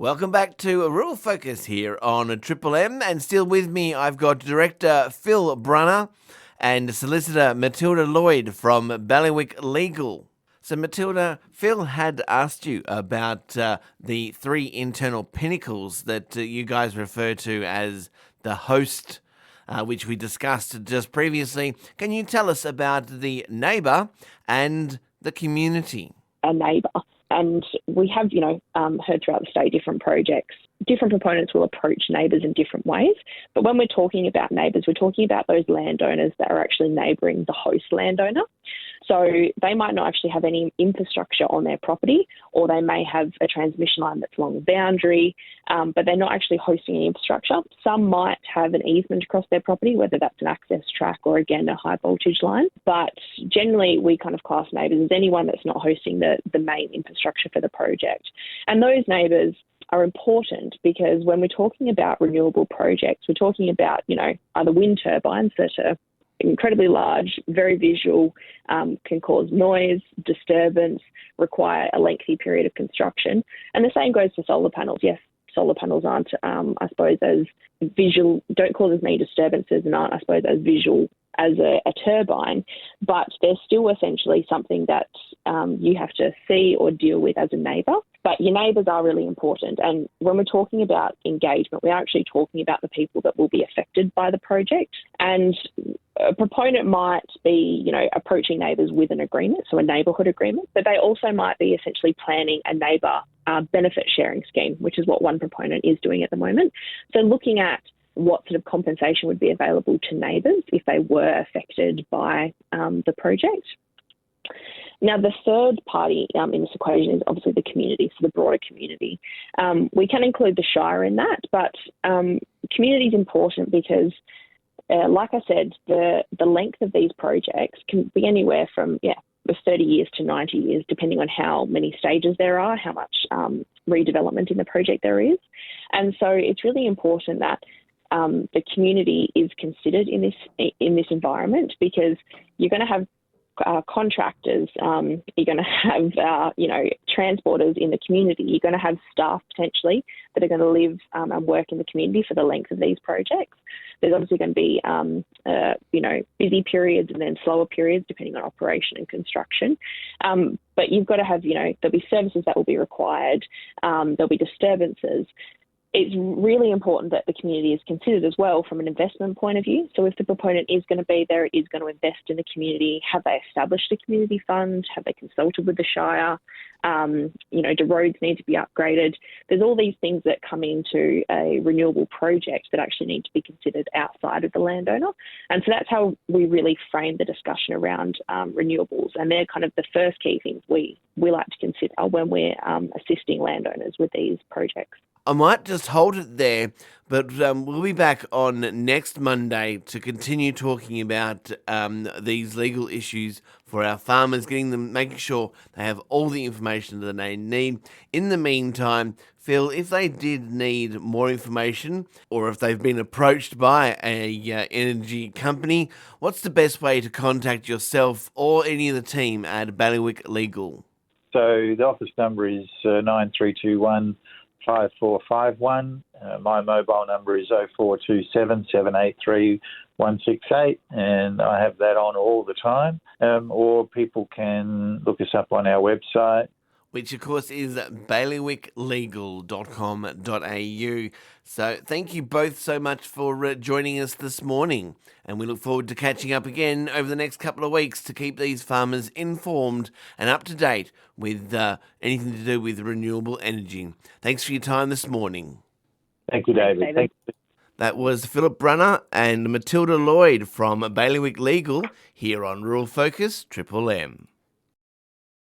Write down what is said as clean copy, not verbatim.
Welcome back to a Rural Focus here on Triple M, and still with me I've got Director Phil Brunner and Solicitor Matilda Lloyd from Bailiwick Legal. So Matilda, Phil had asked you about the three internal pinnacles that you guys refer to as the host, which we discussed just previously. Can you tell us about the neighbour and the community? A neighbour. And we have, heard throughout the state different projects. Different proponents will approach neighbours in different ways. But when we're talking about neighbours, we're talking about those landowners that are actually neighbouring the host landowner. So they might not actually have any infrastructure on their property, or they may have a transmission line that's along the boundary, but they're not actually hosting any infrastructure. Some might have an easement across their property, whether that's an access track or, again, a high voltage line. But generally, we kind of class neighbours as anyone that's not hosting the main infrastructure for the project. And those neighbours are important because when we're talking about renewable projects, we're talking about, either wind turbines that are incredibly large, very visual, can cause noise, disturbance, require a lengthy period of construction. And the same goes for solar panels. Yes, solar panels aren't, I suppose, as visual, don't cause as many disturbances and aren't, I suppose, as visual as a turbine, but they're still essentially something that you have to see or deal with as a neighbour. But your neighbours are really important. And when we're talking about engagement, we're actually talking about the people that will be affected by the project. And a proponent might be, approaching neighbours with an agreement, so a neighbourhood agreement, but they also might be essentially planning a neighbour benefit sharing scheme, which is what one proponent is doing at the moment. So looking at what sort of compensation would be available to neighbours if they were affected by the project. Now, the third party in this equation is obviously the community, so the broader community. We can include the Shire in that, but community is important because, like I said, the length of these projects can be anywhere from 30 years to 90 years, depending on how many stages there are, how much redevelopment in the project there is. And so it's really important that the community is considered in this environment, because you're going to have contractors, you're going to have, transporters in the community. You're going to have staff potentially that are going to live and work in the community for the length of these projects. There's obviously going to be, busy periods and then slower periods depending on operation and construction. But you've got to have, there'll be services that will be required. There'll be disturbances. It's really important that the community is considered as well from an investment point of view. So if the proponent is going to be there, is going to invest in the community, have they established a community fund? Have they consulted with the Shire? Do roads need to be upgraded? There's all these things that come into a renewable project that actually need to be considered outside of the landowner. And so that's how we really frame the discussion around renewables. And they're kind of the first key things we like to consider when we're assisting landowners with these projects. I might just hold it there, but we'll be back on next Monday to continue talking about these legal issues for our farmers, making sure they have all the information that they need. In the meantime, Phil, if they did need more information, or if they've been approached by a energy company, what's the best way to contact yourself or any of the team at Bailiwick Legal? So the office number is 9321 5451. My mobile number is 0427 783 168, and I have that on all the time. Or people can look us up on our website, which of course is bailiwicklegal.com.au. So thank you both so much for joining us this morning, and we look forward to catching up again over the next couple of weeks to keep these farmers informed and up to date with anything to do with renewable energy. Thanks for your time this morning. Thank you, David. Thank you. That was Philip Brunner and Matilda Lloyd from Bailiwick Legal here on Rural Focus Triple M.